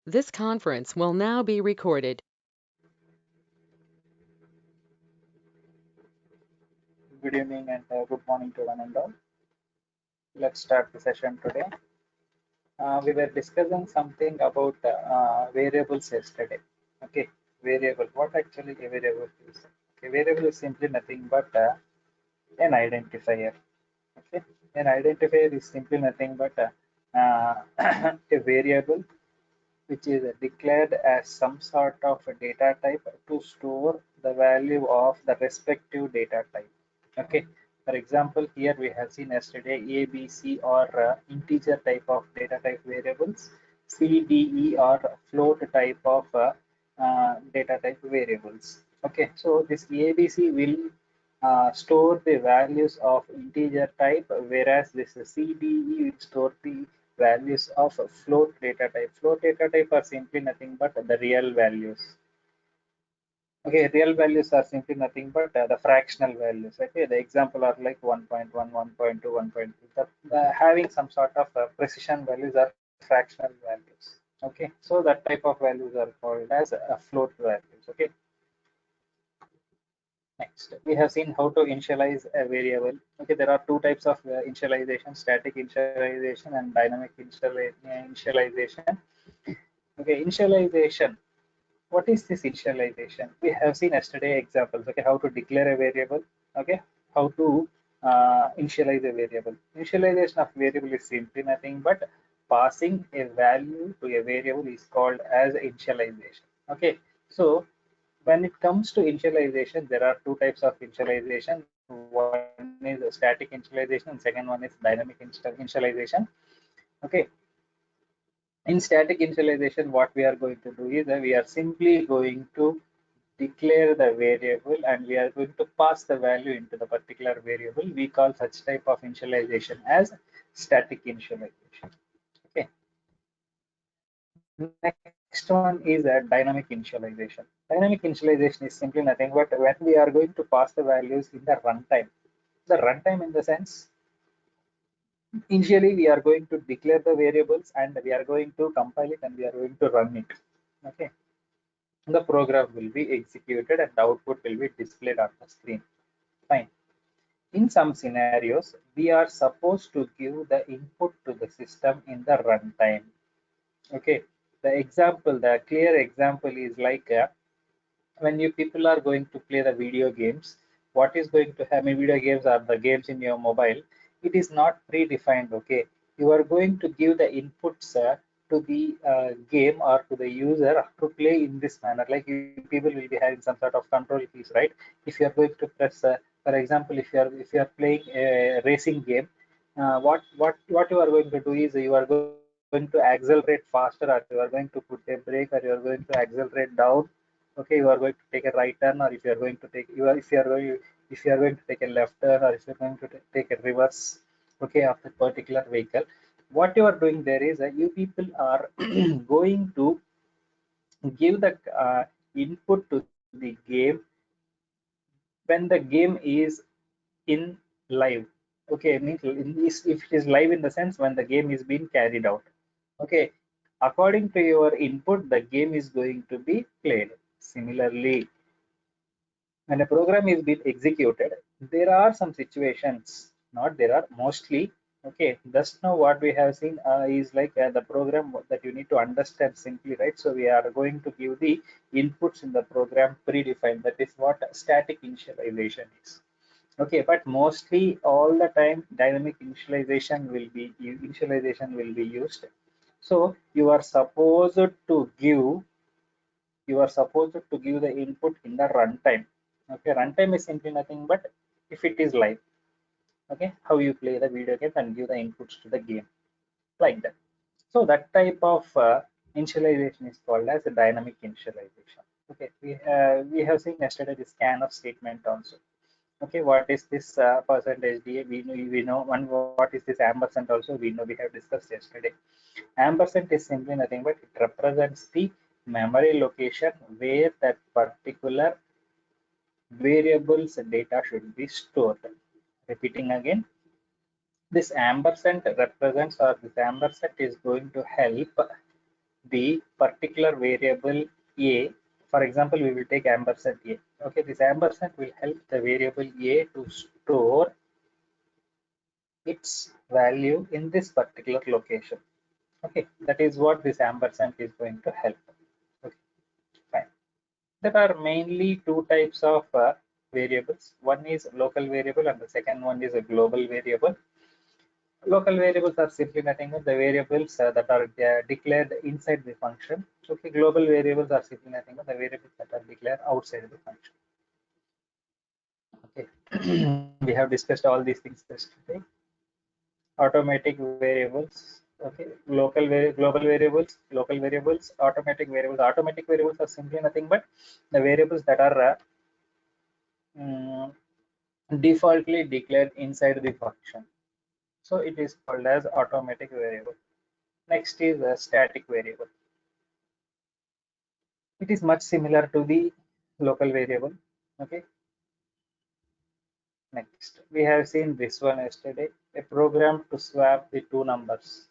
This conference will now be recorded. Good evening and good morning to one and all. Let's start the session today. We were discussing something about variables yesterday. Okay, variable. What actually a variable is? A variable is simply nothing but an identifier. Okay, an identifier is simply nothing but a variable which is declared as some sort of a data type to store the value of the respective data type. Okay, for example, here we have seen yesterday A, B, C or integer type of data type variables, C, D, E or float type of data type variables. Okay, so this A, B, C will store the values of integer type, whereas this CDE will store the values of float data type. Float data type are simply nothing but the real values. Okay, real values are simply nothing but the fractional values. Okay, the example are like 1.1, 1.2, 1.3. Having some sort of precision values are fractional values. Okay, so that type of values are called as float values. Okay. Next, we have seen how to initialize a variable. Okay, there are two types of initialization: static initialization and dynamic initialization. Okay, initialization. What is this initialization? We have seen yesterday examples. Okay, how to declare a variable. Okay, how to initialize a variable. Initialization of variable is simply nothing but passing a value to a variable is called as initialization. Okay, so when it comes to initialization, there are two types of initialization. One is a static initialization, and second one is dynamic initialization. Okay, in static initialization, what we are going to do is that we are simply going to declare the variable and we are going to pass the value into the particular variable. We call such type of initialization as static initialization. Okay. Next one is a dynamic initialization. Dynamic initialization is simply nothing but when we are going to pass the values in the runtime. The runtime in the sense, initially we are going to declare the variables and we are going to compile it and we are going to run it. Okay. The program will be executed and the output will be displayed on the screen. Fine. In some scenarios, we are supposed to give the input to the system in the runtime. Okay. The clear example is like when you people are going to play the video games, what is going to happen? Video games are the games in your mobile. It is not predefined. Okay, you are going to give the inputs to the game or to the user to play in this manner. Like people will be having some sort of control keys, right? If you are going to press, for example, if you are playing a racing game, what you are going to do is you are going to accelerate faster, or you are going to put a brake, or you are going to accelerate down. Okay, you are going to take a right turn, or if you are going to take you are if you are going to take a left turn, or if you are going to take a reverse, okay, of the particular vehicle. What you are doing there is you people are going to give the input to the game when the game is in live. Okay, means if it is live in the sense when the game is being carried out. Okay, according to your input the game is going to be played. Similarly, when a program is being executed, there are some situations, not there are mostly. Okay, just now what we have seen is like the program that you need to understand simply, right? So we are going to give the inputs in the program predefined. That is what static initialization is. Okay, but mostly all the time dynamic initialization will be used. So you are supposed to give the input in the runtime. Okay, runtime is simply nothing but if it is live. Okay, how you play the video game and give the inputs to the game like that. So that type of initialization is called as a dynamic initialization. Okay, we have seen yesterday the scanf statement also. Okay, what is this percentage DA? We know one. What is this ampersand also? We know, we have discussed yesterday. Ampersand is simply nothing but it represents the memory location where that particular variables data should be stored. Repeating again, this ampersand represents, or this ampersand is going to help the particular variable a. For example, we will take ampersand a. Okay, this ampersand will help the variable a to store its value in this particular location. Okay, that is what this ampersand is going to help. Okay, fine. There are mainly two types of variables. One is local variable and the second one is a global variable. Local variables are simply nothing but the variables that are declared inside the function. Okay, global variables are simply nothing but the variables that are declared outside the function. Okay, we have discussed all these things yesterday. Automatic variables. Okay, global variables, local variables, automatic variables. Automatic variables are simply nothing but the variables that are mm, defaultly declared inside the function. So it is called as automatic variable. Next is a static variable. It is much similar to the local variable. Okay. Next, we have seen this one yesterday, a program to swap the two numbers.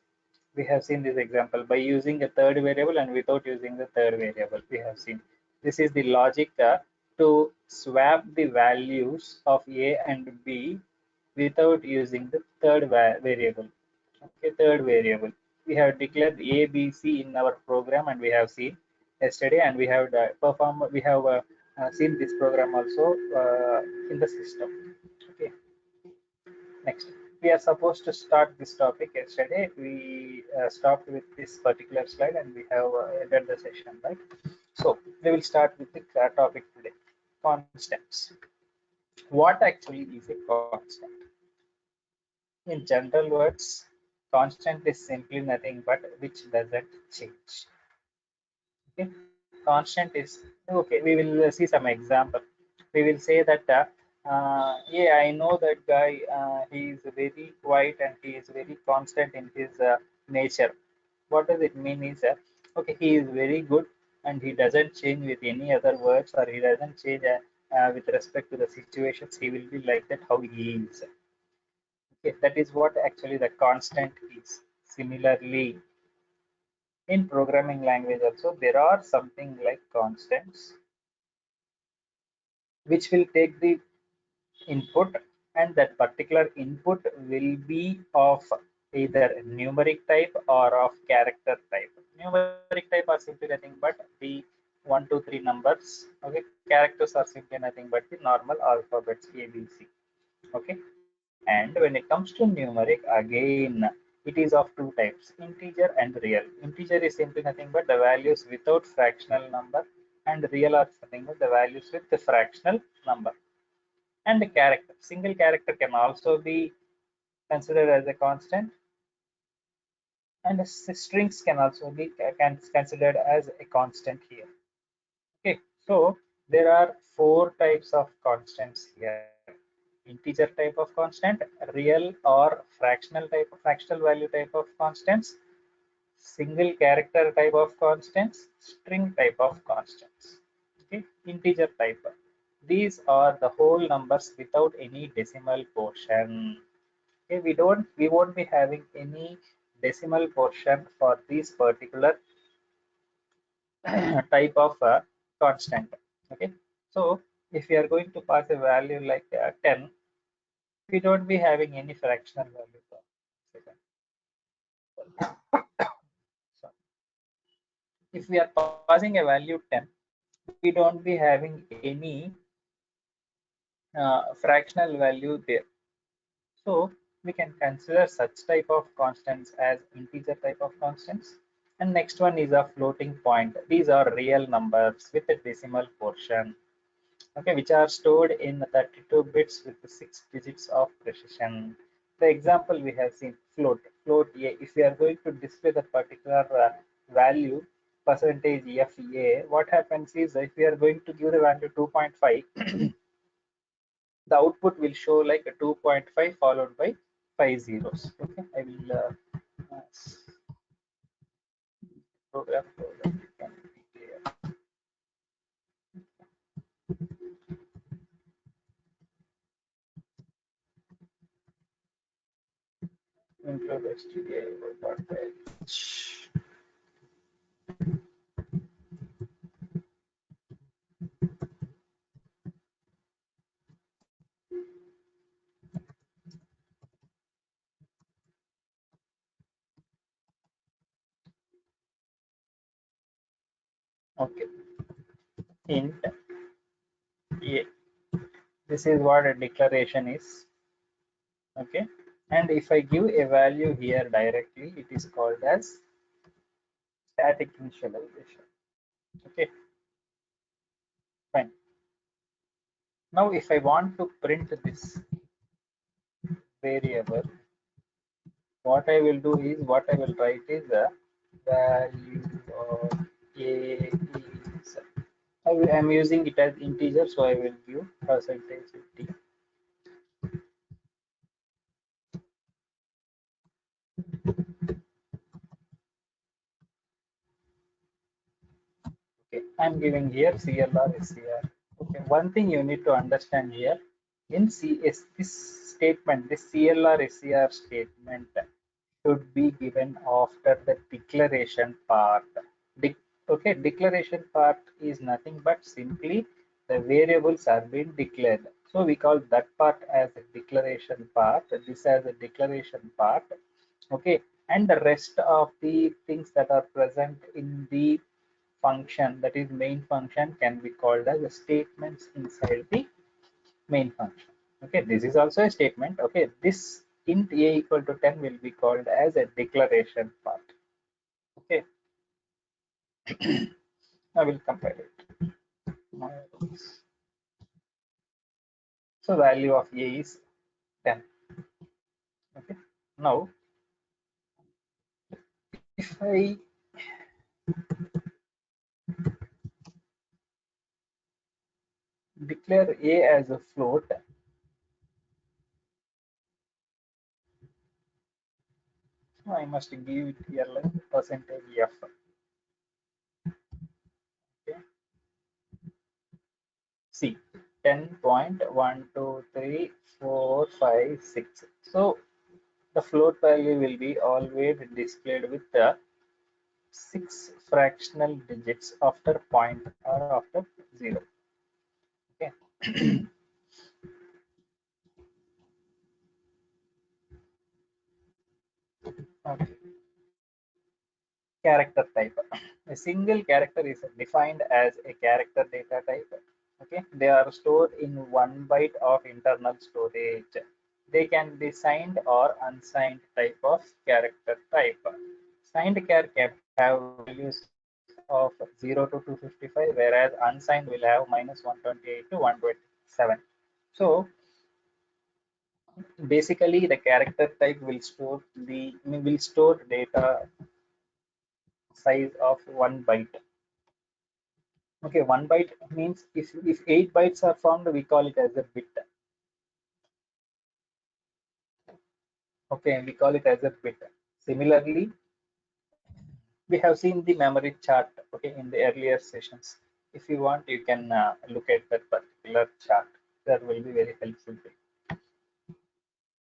We have seen this example by using a third variable and without using the third variable. We have seen this is the logic to swap the values of A and B without using the third variable. Okay, third variable. We have declared A, B, C in our program, and we have seen yesterday, and we have performed. We have seen this program also in the system. Okay. Next, we are supposed to start this topic yesterday. We stopped with this particular slide, and we have ended the session, right? So we will start with the topic today: constants. What actually is a constant? In general words, constant is simply nothing but which doesn't change. Okay, constant is okay. We will see some example. We will say that yeah, I know that guy. He is very quiet and he is very constant in his nature. What does it mean is okay, he is very good and he doesn't change with any other words, or he doesn't change with respect to the situations. He will be like that how he is. Okay, that is what actually the constant is. Similarly, in programming language also there are something like constants which will take the input, and that particular input will be of either numeric type or of character type. Numeric type are simply nothing but the 1 2 3 numbers. Okay, characters are simply nothing but the normal alphabets A B C. Okay, and when it comes to numeric, again, it is of two types, integer and real. Integer is simply nothing but the values without fractional number, and real are nothing but the values with the fractional number. And the character, single character can also be considered as a constant, and strings can also be considered as a constant here. Okay, so there are four types of constants here: integer type of constant, real or fractional value type of constants, single character type of constants, string type of constants. Okay, integer type. These are the whole numbers without any decimal portion. Okay, we won't be having any decimal portion for this particular type of constant. Okay, so if we are going to pass a value like 10, we don't be having any fractional value for second. So if we are passing a value 10, we don't be having any fractional value there. So we can consider such type of constants as integer type of constants. And next one is a floating point. These are real numbers with a decimal portion, okay, which are stored in 32 bits with 6 digits of precision. The example we have seen, float A. If we are going to display the particular value percentage FA, what happens is if we are going to give the value 2.5, the output will show like a 2.5 followed by 5 zeros. Okay, I will program so that it can be clear. Include stdio.h. Okay, int a. This is what a declaration is. Okay, and if I give a value here directly, it is called as static initialization. Okay, fine. Now if I want to print this variable, what I will do is, what I will write is the value of a is, I'm using it as integer, so I will give percentage 50. Okay, I'm giving here CLR SCR. Okay, one thing you need to understand here, in CS, this statement, this CLR SCR statement should be given after the declaration part. Okay, declaration part is nothing but simply the variables are being declared. So we call that part as a declaration part, this as a declaration part. Okay, and the rest of the things that are present in the function, that is main function, can be called as statements inside the main function. Okay, this is also a statement. Okay, this int a equal to 10 will be called as a declaration part. Okay, I will compare it. So value of a is 10. Okay, now if I declare a as a float, I must give it here like percentage f. Okay, see 10.12345 6. So the float value will be always displayed with the 6 fractional digits after point or after 0. Okay. Okay. Character type. A single character is defined as a character data type. Okay, they are stored in 1 byte of internal storage. They can be signed or unsigned type of character type. Signed char can have values of 0 to 255, whereas unsigned will have -128 to 127. So basically, the character type will store data size of 1 byte. Okay, 1 byte means if 8 bytes are formed, we call it as a bit. Okay, we call it as a bit. Similarly, we have seen the memory chart. Okay, in the earlier sessions. If you want, you can look at that particular chart. That will be very helpful.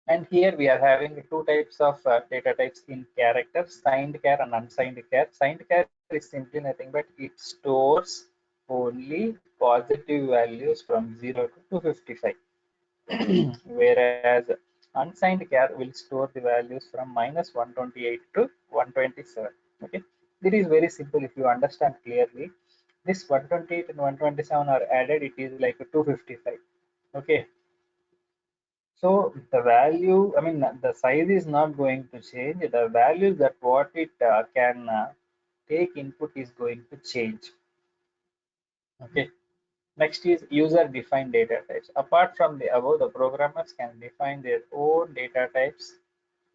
And here we are having two types of data types in character: signed char and unsigned char. Signed char is simply nothing but it stores only positive values from 0 to 255. Whereas unsigned char will store the values from -128 to 127. Okay, it is very simple if you understand clearly. This 128 and 127 are added, it is like a 255. Okay, so the value, I mean, the size is not going to change. The value that what it can take input is going to change. Okay. Next is user defined data types. Apart from the above, the programmers can define their own data types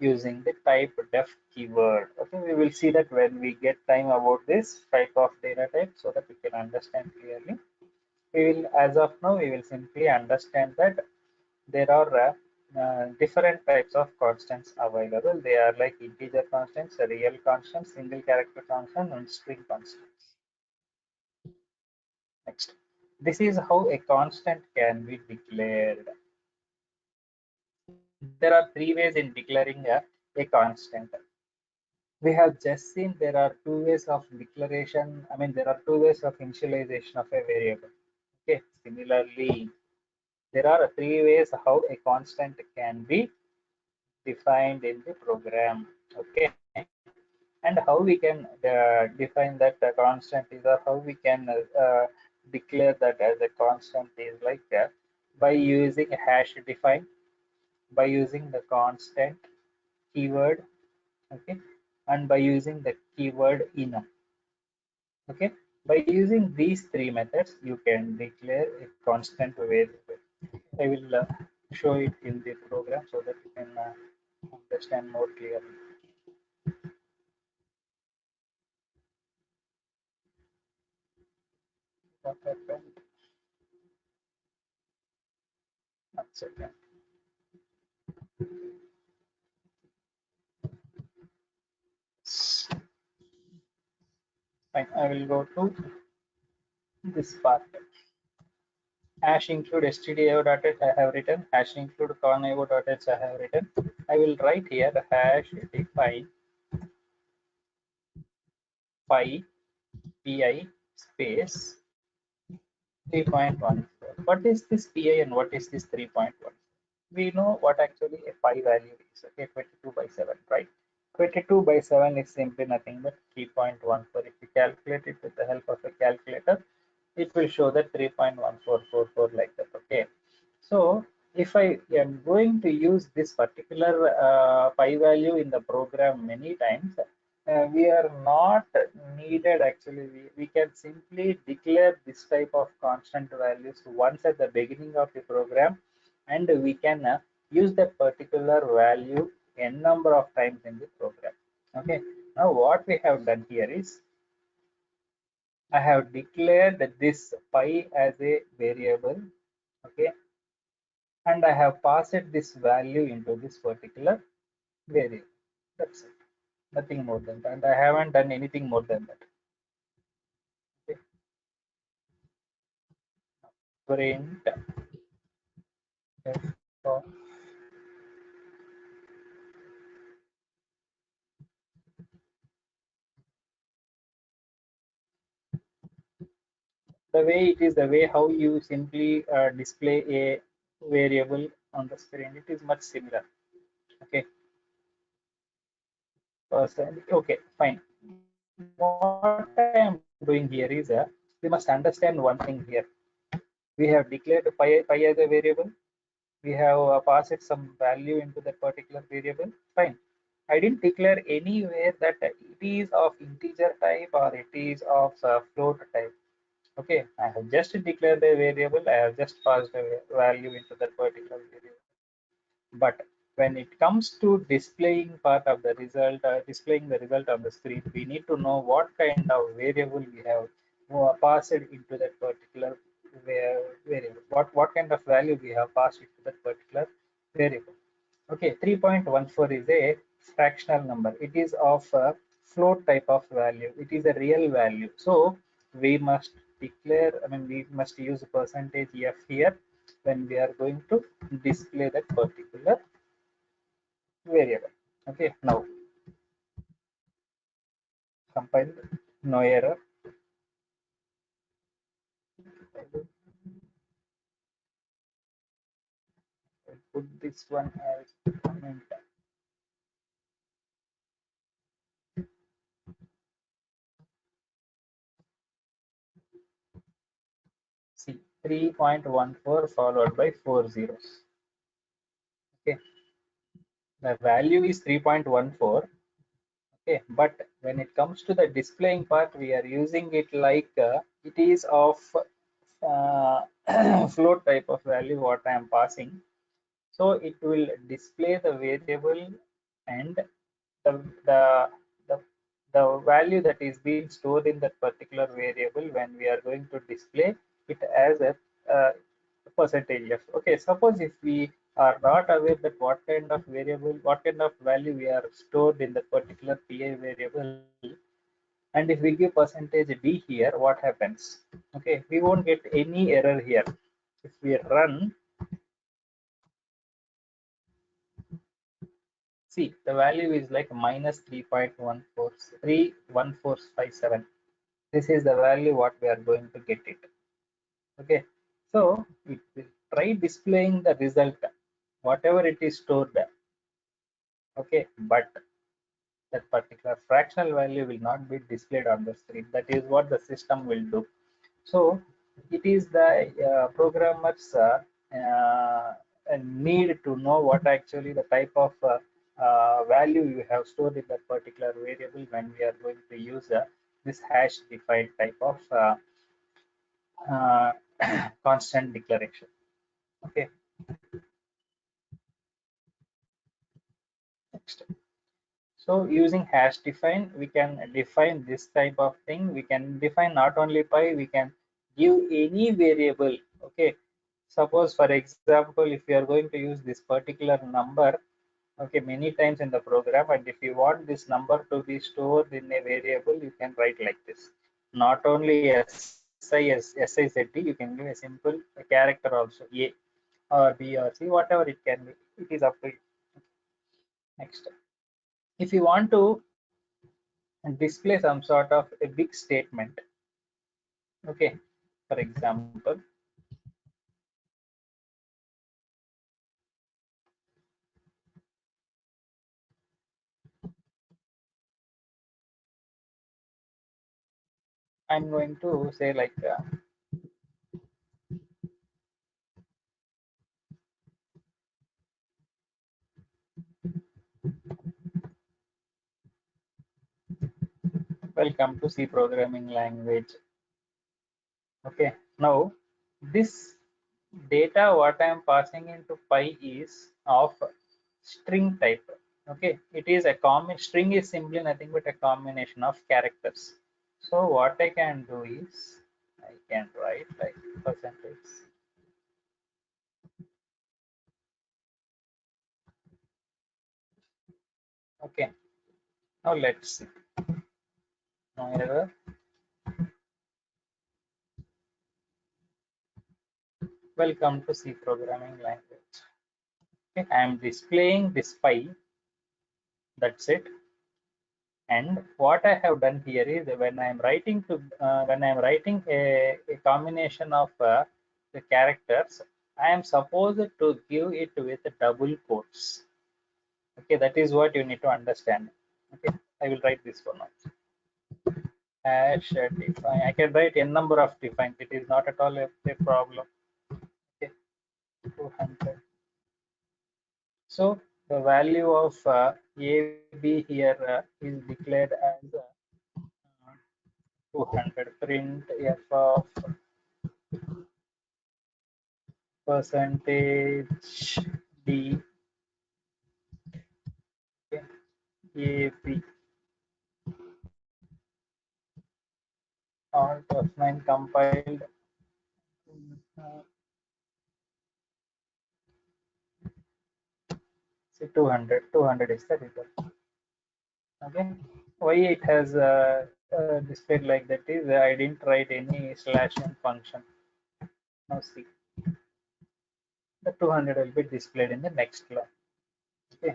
using the type def keyword. Okay, we will see that when we get time about this type of data type so that we can understand clearly. We will, as of now, we will simply understand that there are different types of constants available. They are like integer constants, a real constant, single character constant, and string constants. Next, this is how a constant can be declared. There are three ways in declaring a constant. We have just seen there are two ways of declaration. I mean, there are two ways of initialization of a variable. Okay, similarly, there are three ways how a constant can be defined in the program. Okay, And how we can define that constant is, or how we can declare that as a constant is like by using hash define, by using the constant keyword, okay, and by using the keyword enum. Okay, by using these three methods, you can declare a constant variable. I will show it in the program so that you can understand more clearly. What happened? One second. Fine. I will go to this part. Hash include stdio.h I have written. Hash include conio.h I have written. I will write here hash define phi pi space 3.14. What is this pi and what is this 3.1? We know what actually a pi value is. Okay, 22 by 7, right? 22 by 7 is simply nothing but 3.14. If you calculate it with the help of a calculator, it will show that 3.1444 like that. Okay, so if I am going to use this particular pi value in the program many times, we are not needed actually. We can simply declare this type of constant values once at the beginning of the program, and we can use that particular value n number of times in the program. Okay, now what we have done here is I have declared this pi as a variable. Okay, and I have passed this value into this particular variable. That's it. Nothing more than that. And I haven't done anything more than that. Okay. Print f the way it is, the way how you simply display a variable on the screen, it is much similar. Okay. Okay, fine. What I am doing here is we must understand one thing here. We have declared pi as a variable. We have passed some value into that particular variable. Fine. I didn't declare anywhere that it is of integer type or it is of float type. Okay, I have just declared a variable. I have just passed a value into that particular variable. But when it comes to displaying part of the result, displaying the result on the screen, we need to know what kind of variable we have passed into that particular variable. What kind of value we have passed into that particular variable. Okay, 3.14 is a fractional number. It is of a float type of value. It is a real value. So we must declare, I mean, we must use percentage f here when we are going to display that particular variable. Okay, now compile, no error. I'll put this one as comment. See, 3.14 followed by 4 zeros. Okay, the value is 3.14. Okay, but when it comes to the displaying part, we are using it like it is of float type of value what I am passing. So it will display the variable and the the the, the value that is being stored in that particular variable when we are going to display it as a uh, percentage f. Okay, suppose if we are not aware that what kind of variable, what kind of value we are stored in that particular pi variable, and if we give percentage d here, what happens? Okay, we won't get any error here. If we run, see the value is like minus 3.14 This is the value what we are going to get it. Okay, so it will try displaying the result, whatever it is stored there. Okay, but that particular fractional value will not be displayed on the screen. That is what the system will do. So it is the programmers need to know what actually the type of value you have stored in that particular variable when we are going to use this hash defined type of uh, constant declaration. Okay, next. So using hash define, we can define this type of thing. We can define not only pi, we can give any variable. Okay. Suppose, for example, if you are going to use this particular number, okay, many times in the program, and if you want this number to be stored in a variable, you can write like this. Not only SIZD, you can give a simple character also, A or B or C, whatever it can be. It is up to you. Next, if you want to display some sort of a big statement, okay, for example, I'm going to say like welcome to C programming language. Okay, now this data what I am passing into pi is of string type. Okay, it is a common string is simply nothing but a combination of characters. So what I can do is I can write like percentage. Okay, now let's see. No error. Welcome to C programming language. Okay, I am displaying this pi. That's it. And what I have done here is when I am writing to when I am writing a combination of the characters, I am supposed to give it with double quotes. Okay, that is what you need to understand. Okay, I will write this one also. Hash define. I can write n number of defines. It is not at all a problem. Okay, 200. So the value of AB here is declared as 200. Print f of percentage d AB alt F9 compiled. uh, Say 200 is the result. Okay, why it has displayed like that is I didn't write any slash n function. Now see, the 200 will be displayed in the next line. Okay,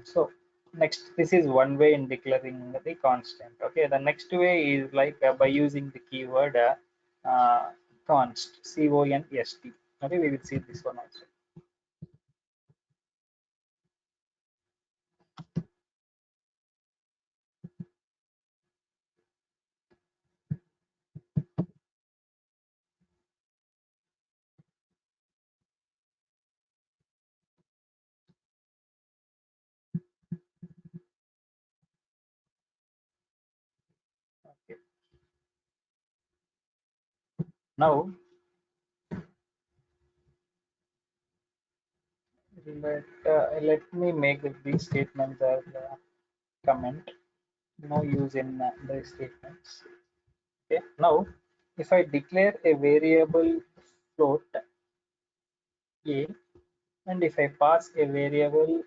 so next, this is one way in declaring the constant. Okay, the next way is like by using the keyword const, const. Okay, we will see this one also. Okay. Now let me make these statements as comment. No use in the statements. Okay. Now, if I declare a variable float a, and if I pass a variable,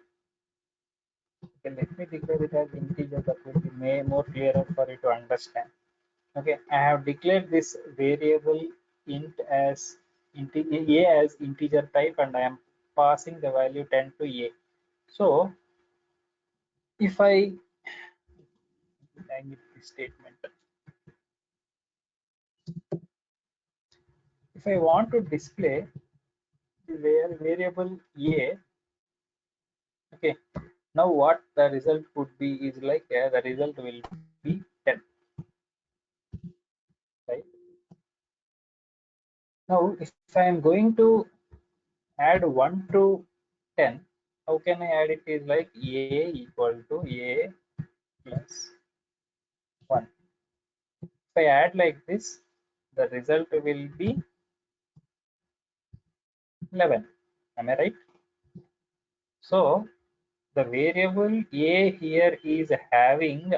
okay, let me declare it as integer. That will be more clearer for you to understand. Okay, I have declared this variable int as a as integer type, and I am passing the value 10 to a. So if I need this statement, if I want to display the variable a Okay, now what the result would be is like the result will be 10, right? Now if I am going to add 1 to 10, how can I add it? Is like a equal to a plus 1. If I add like this, the result will be 11. Am I right? So the variable a here is having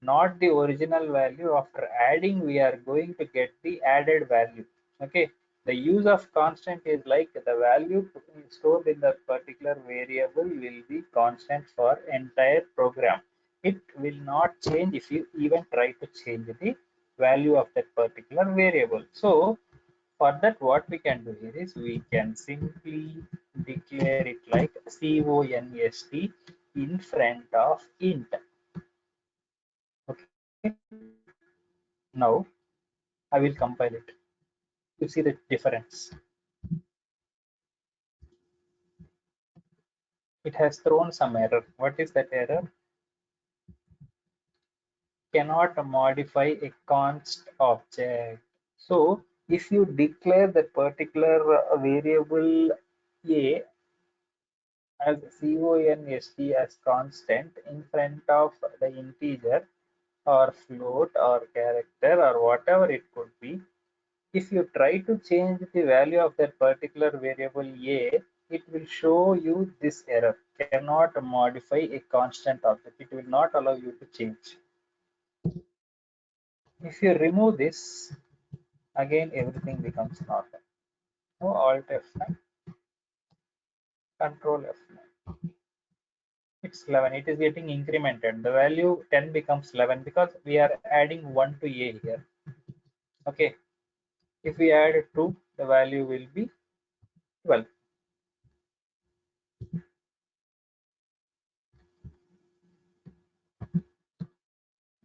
not the original value. After adding, we are going to get the added value. Okay, the use of constant is like the value stored in the particular variable will be constant for entire program. It will not change if you even try to change the value of that particular variable. So for that, what we can do here is we can simply declare it like const in front of int. Okay, now I will compile it. You see the difference. It has thrown some error. What is that error? Cannot modify a const object. So if you declare that particular variable a as const as constant in front of the integer or float or character or whatever it could be, if you try to change the value of that particular variable a, it will show you this error. Cannot modify a constant object. It will not allow you to change. If you remove this, again everything becomes normal. No, Alt F9, Control F9. It's 11. It is getting incremented. The value 10 becomes 11 because we are adding 1 to a here. Okay. If we add 2, the value will be 12.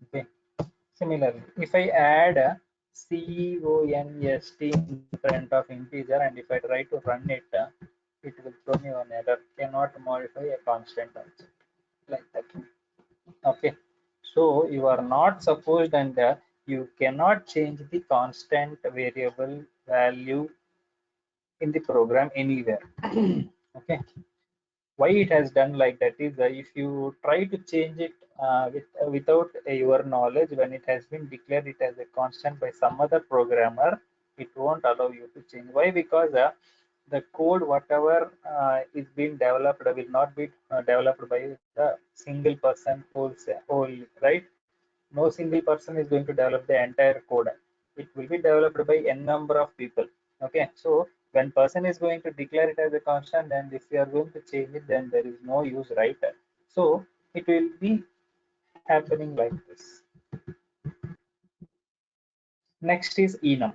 Okay. Similarly, if I add a const in front of integer and if I try to run it, it will throw me an error. Cannot modify a constant object like that. Okay. So you are not supposed and you cannot change the constant variable value in the program anywhere. Okay. Why it has done like that is if you try to change it without your knowledge, when it has been declared it as a constant by some other programmer, it won't allow you to change. Why? Because the code whatever is being developed will not be developed by the single person whole, right? No single person is going to develop the entire code. It will be developed by n number of people. Okay, so when person is going to declare it as a constant, and if you are going to change it, then there is no use, right? So it will be happening like this. Next is enum.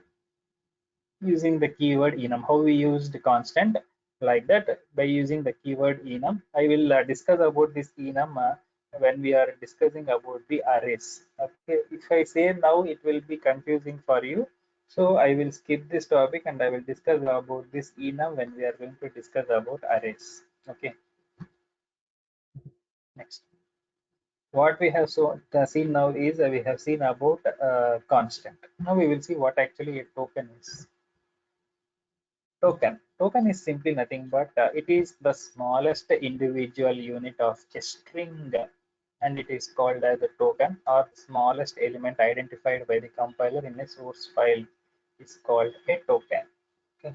Using the keyword enum, how we use the constant like that by using the keyword enum. I will discuss about this enum when we are discussing about the arrays. Okay, if I say now, it will be confusing for you, so I will skip this topic and I will discuss about this enum when we are going to discuss about arrays. Okay, next. What we have seen now is we have seen about constant. Now we will see what actually a token is. Token is simply nothing but it is the smallest individual unit of a string, and it is called as a token, or smallest element identified by the compiler in a source file is called a token. Okay.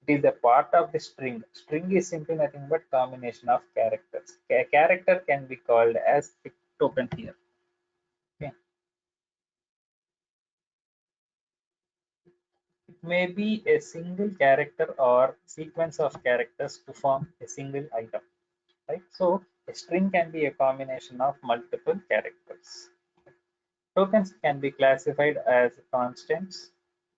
It is a part of the string. String is simply nothing but combination of characters. A character can be called as a token here. Okay. It may be a single character or sequence of characters to form a single item. Right? So a string can be a combination of multiple characters. Tokens can be classified as constants,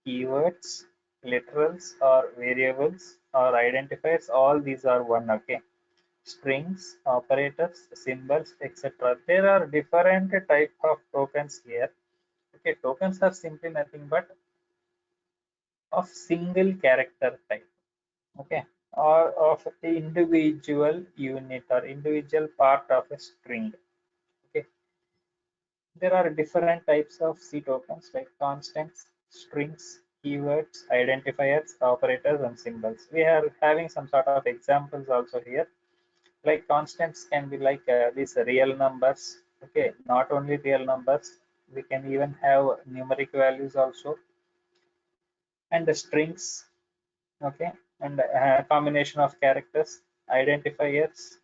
keywords, literals, or variables, or identifiers. All these are one. Okay. Strings, operators, symbols, etc. There are different type of tokens here. Okay, tokens are simply nothing but of single character type. Okay. or of the individual unit or individual part of a string. Okay, there are different types of C tokens like constants, strings, keywords, identifiers, operators, and symbols. We are having some sort of examples also here. Like constants can be like these real numbers. Okay, not only real numbers, we can even have numeric values also, and the strings. Okay, and a combination of characters, identifiers,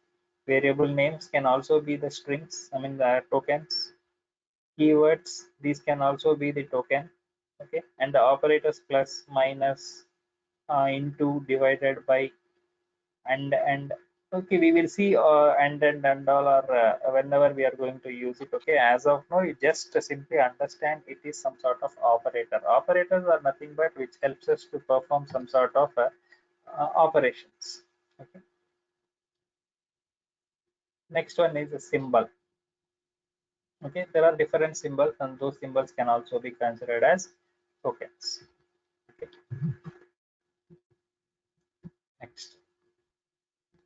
variable names can also be the strings. I mean the tokens. Keywords, these can also be the token. Okay, and the operators plus, minus, into, divided by, and okay, we will see and all are whenever we are going to use it. Okay, as of now you just simply understand it is some sort of operator. Operators are nothing but which helps us to perform some sort of operations. Okay, next one is a symbol. Okay, there are different symbols and those symbols can also be considered as tokens. Okay, next,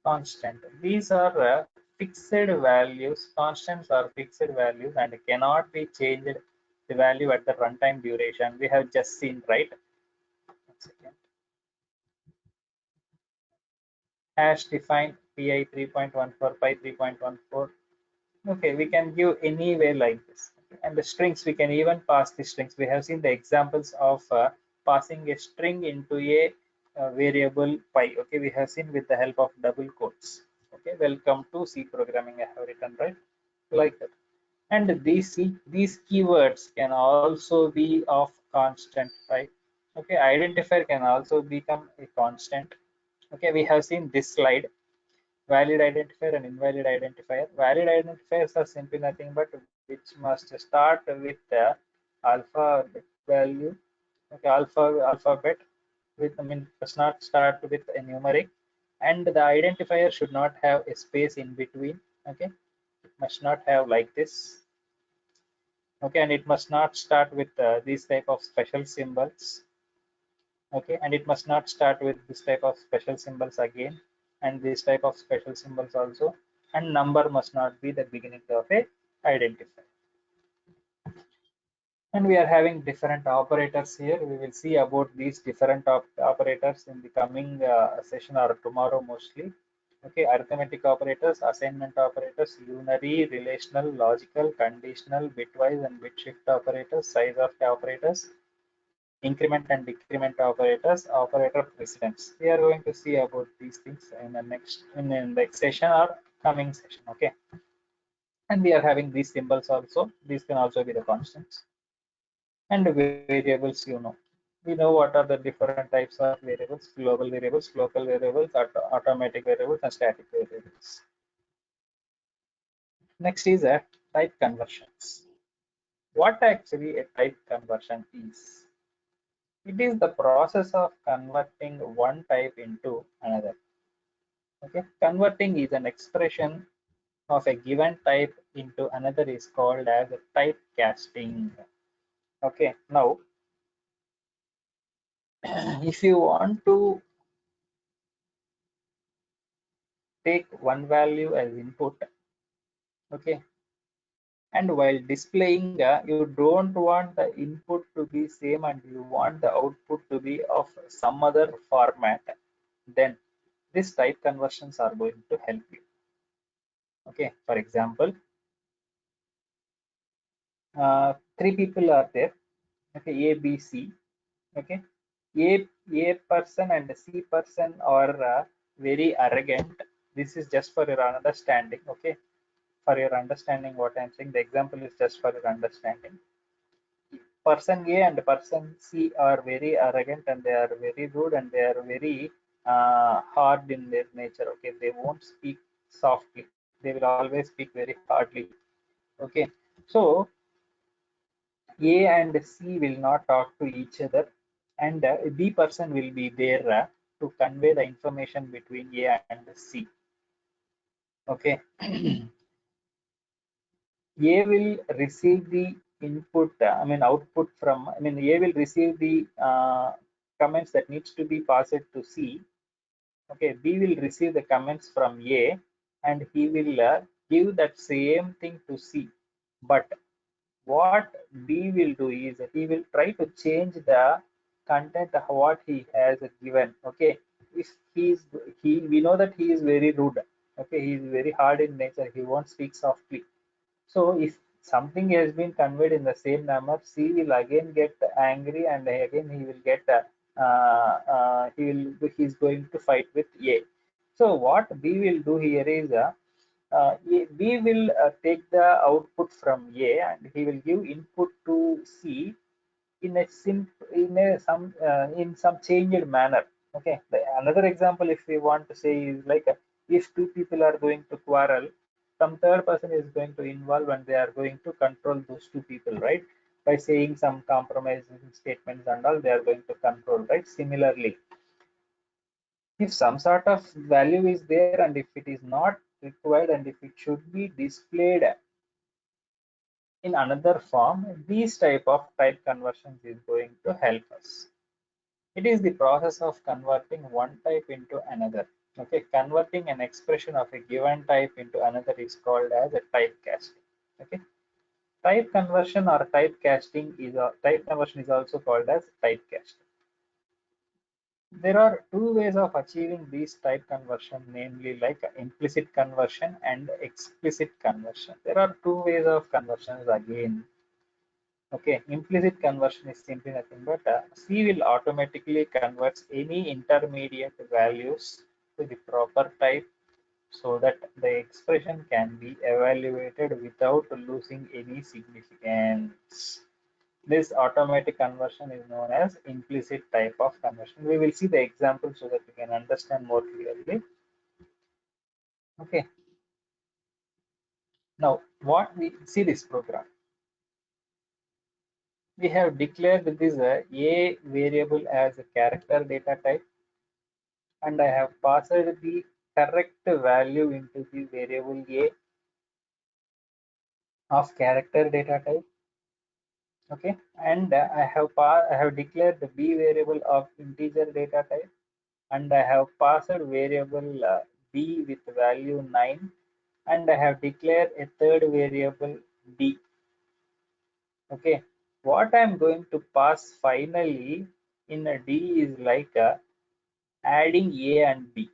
constant. These are fixed values. Constants are fixed values and cannot be changed the value at the runtime duration. We have just seen, right? One second. Hash defined pi 3.14 pi 3.14. Okay, we can give any way like this. And the strings, we can even pass the strings. We have seen the examples of passing a string into a variable pi. Okay, we have seen with the help of double quotes. Okay, welcome to C programming. I have written, right, like that. And these keywords can also be of constant type. Okay, identifier can also become a constant. Okay, we have seen this slide, valid identifier and invalid identifier. Valid identifiers are simply nothing but which must start with the alphabet value. Okay, alphabet with, I mean, does not start with a numeric, and the identifier should not have a space in between. Okay, it must not have like this. Okay, and it must not start with these type of special symbols. Okay, and it must not start with this type of special symbols again, and this type of special symbols also, and number must not be the beginning of a identifier. And we are having different operators here. We will see about these different operators in the coming session or tomorrow mostly. Okay, arithmetic operators, assignment operators, unary, relational, logical, conditional, bitwise, and bit shift operators, size of operators, increment and decrement operators, operator precedence. We are going to see about these things in the next session or coming session. Okay, and we are having these symbols also. These can also be the constants and variables. We know what are the different types of variables: global variables, local variables, automatic variables, and static variables. Next is a type conversions. What actually a type conversion is? It is the process of converting one type into another. Okay, converting is an expression of a given type into another is called as type casting. Okay, now if you want to take one value as input, okay, and while displaying, you don't want the input to be same and you want the output to be of some other format, then this type conversions are going to help you. Okay, for example, three people are there. Okay, A, B, C. Okay, A person and C person are very arrogant. This is just for your understanding. Okay, for your understanding what I'm saying, the example is just for your understanding. Person A and person C are very arrogant and they are very rude and they are very hard in their nature. Okay, they won't speak softly, they will always speak very hardly. Okay, so A and C will not talk to each other, and B person will be there to convey the information between A and C. Okay, A will receive the input, I mean output from, I mean A will receive the comments that needs to be passed to C. Okay, B will receive the comments from A and he will give that same thing to C. But what B will do is he will try to change the content of what he has given. Okay, if he we know that he is very rude. Okay, he is very hard in nature. He won't speak softly. So if something has been conveyed in the same manner, C will again get angry and again he will get he's going to fight with A. So what B will do here is B will take the output from A and he will give input to C in a in some changed manner. Okay. Another example, if we want to say, is like if two people are going to quarrel, some third person is going to involve and they are going to control those two people, right? By saying some compromising statements and all, they are going to control, right? Similarly, if some sort of value is there and if it is not required and if it should be displayed in another form, these type of type conversions is going to help us. It is the process of converting one type into another. Okay, converting an expression of a given type into another is called as a typecasting. Okay, type conversion or typecasting is a type conversion is also called as typecasting. There are two ways of achieving these type conversion, namely like implicit conversion and explicit conversion. There are two ways of conversions again. Okay, implicit conversion is simply nothing but C will automatically converts any intermediate values to the proper type so that the expression can be evaluated without losing any significance. This automatic conversion is known as implicit type of conversion. We will see the example so that we can understand more clearly. Okay, now what we see this program. We have declared this a variable as a character data type and I have passed the correct value into the variable a of character data type. Okay, and I have declared the b variable of integer data type, and I have passed variable b with value 9, and I have declared a third variable d. Okay, what I'm going to pass finally in a d is like adding a and b.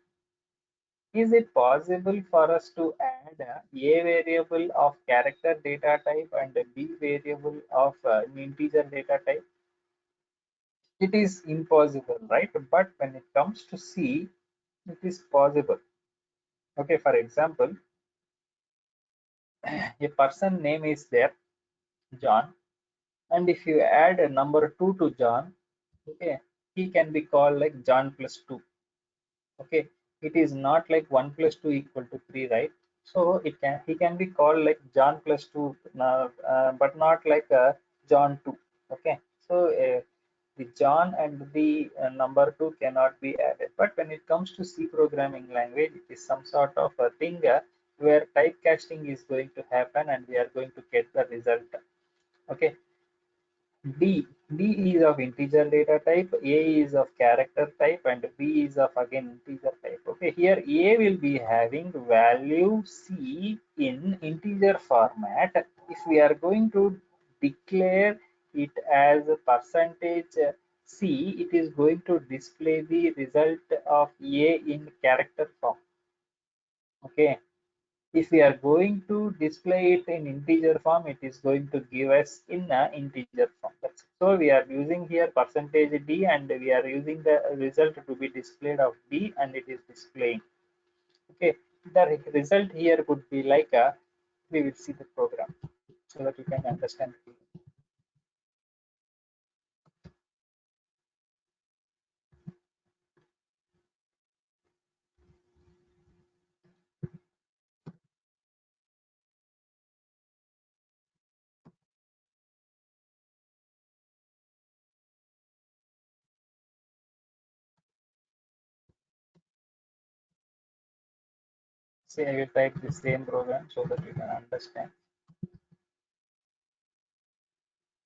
Is it possible for us to add a variable of character data type and a b variable of integer data type? It is impossible, right? But when it comes to C, it is possible. Okay, for example, a person name is there, John, and if you add a number 2 to John, okay, he can be called like John plus 2. Okay, it is not like 1 plus 2 equal to 3, right? So he can be called like John plus 2, but not like John 2. Okay, so the John and the number 2 cannot be added. But when it comes to C programming language, it is some sort of a thing where typecasting is going to happen and we are going to get the result. Okay, D is of integer data type, A is of character type, and B is of again integer type. Okay, here A will be having value C in integer format. If we are going to declare it as a percentage C, it is going to display the result of A in character form. Okay, if we are going to display it in integer form, it is going to give us in a integer form. So we are using here percentage d and we are using the result to be displayed of d and it is displaying. Okay, the result here would be like a, we will see the program so that you can understand. Say I will type the same program so that you can understand.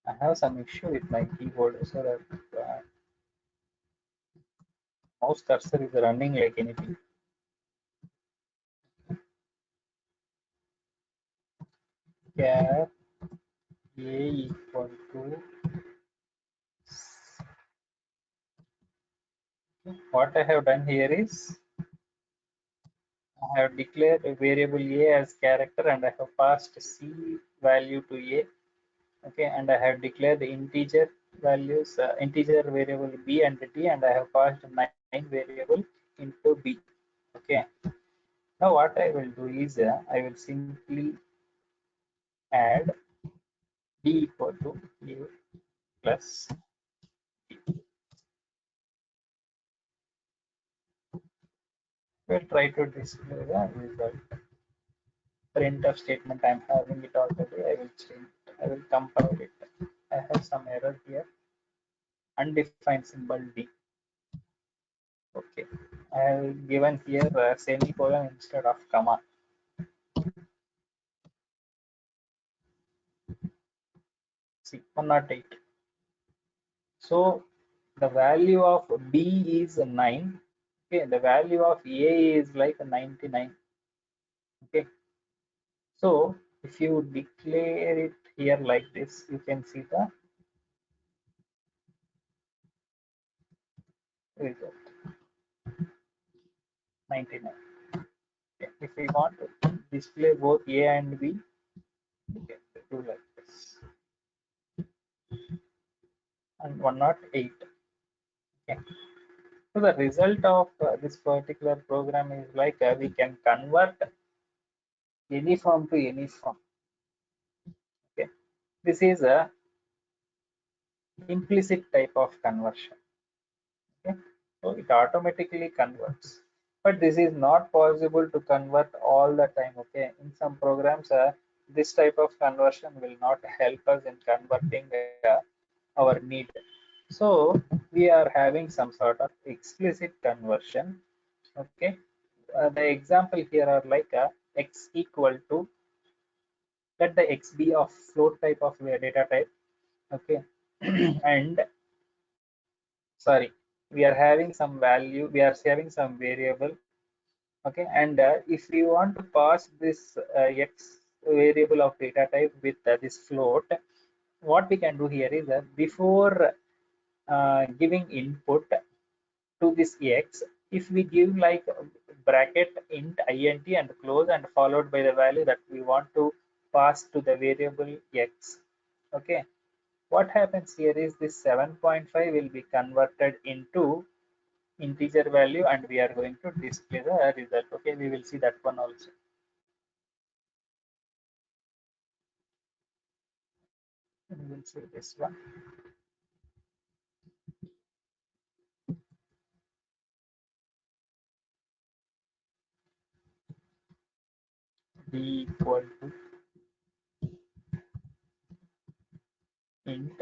I have some issue with my keyboard so that mouse cursor is running like anything. Char a equal to, what I have done here is I have declared a variable a as character and I have passed c value to a. Okay, and I have declared the integer values, integer variable b and t, and I have passed 9 variable into b. Okay, now what I will do is I will simply add d equal to a plus b. We'll try to display the result. Printf statement I'm having it already. I will change it. I will compile it. I have some error here. Undefined symbol d. Okay, I have given here a semicolon instead of comma. See, 108. So the value of b is 9. Okay, the value of a is like 99. Okay, so if you declare it here like this, you can see the result, 99. Okay. If we want to display both a and b, you can do like this, and 108. Okay. So the result of this particular program is like we can convert any form to any form. Okay, this is a implicit type of conversion. Okay, so it automatically converts, but this is not possible to convert all the time. Okay, in some programs this type of conversion will not help us in converting our need. So we are having some sort of explicit conversion. Okay, the example here are like x equal to, let the x be of float type of data type. Okay, and sorry, we are having some value, we are having some variable. Okay, and if we want to pass this x variable of data type with this float, what we can do here is that before giving input to this x, if we give like bracket int int and close and followed by the value that we want to pass to the variable x. Okay, what happens here is this 7.5 will be converted into integer value and we are going to display the result. Okay, we will see that one also. We will see this one. B equal to int,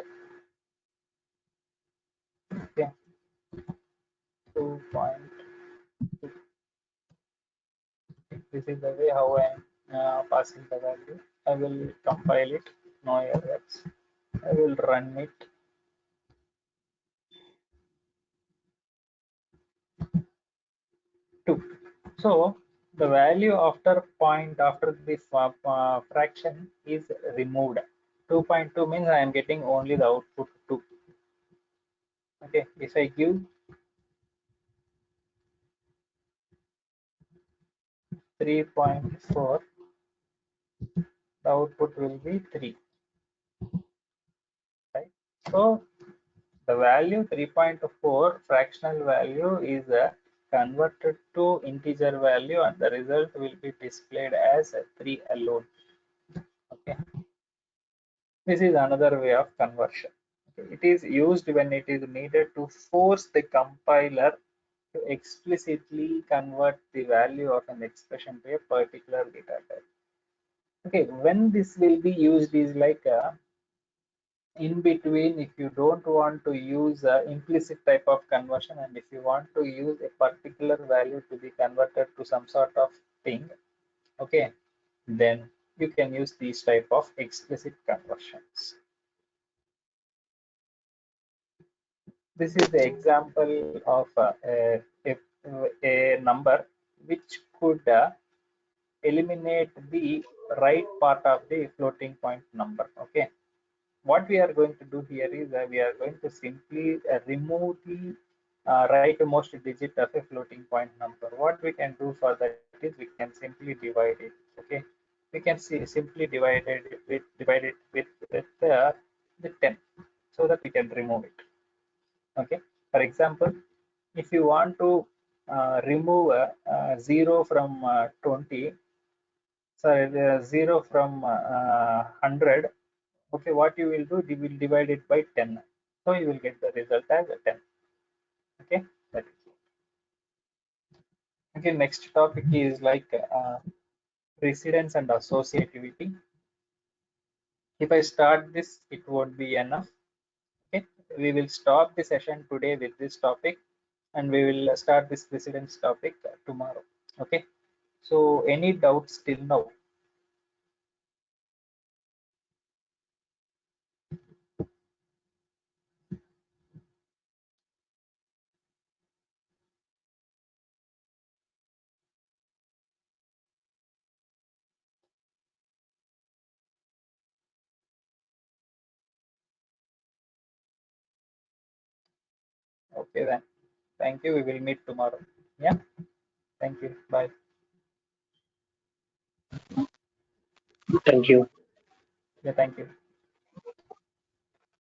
okay, 2.2. This is the way how I am passing the value. I will compile it, no errors. I will run it. 2. So the value after point after this fraction is removed. 2.2 means I am getting only the output 2. Okay, if I give 3.4, the output will be 3. Right? So the value 3.4 fractional value is converted to integer value and the result will be displayed as 3 alone. Okay, this is another way of conversion. Okay. It is used when it is needed to force the compiler to explicitly convert the value of an expression to a particular data type. Okay, when this will be used is like in between, if you don't want to use implicit type of conversion and if you want to use a particular value to be converted to some sort of thing, okay, then you can use these type of explicit conversions. This is the example of a number which could eliminate the right part of the floating point number. Okay, what we are going to do here is we are going to simply remove the rightmost digit of a floating point number. What we can do for that is we can simply divide it. Okay, we can simply divide it with the 10 so that we can remove it. Okay, for example, if you want to remove 0 from 20, sorry, 0 from 100, okay, what you will do, you will divide it by 10. So you will get the result as a 10. Okay, that is it. Okay, next topic is like precedence and associativity. If I start this, it won't be enough. Okay, we will stop the session today with this topic, and we will start this precedence topic tomorrow. Okay, so any doubts till now? Okay, then. Thank you. We will meet tomorrow. Yeah. Thank you. Bye. Thank you. Yeah, thank you.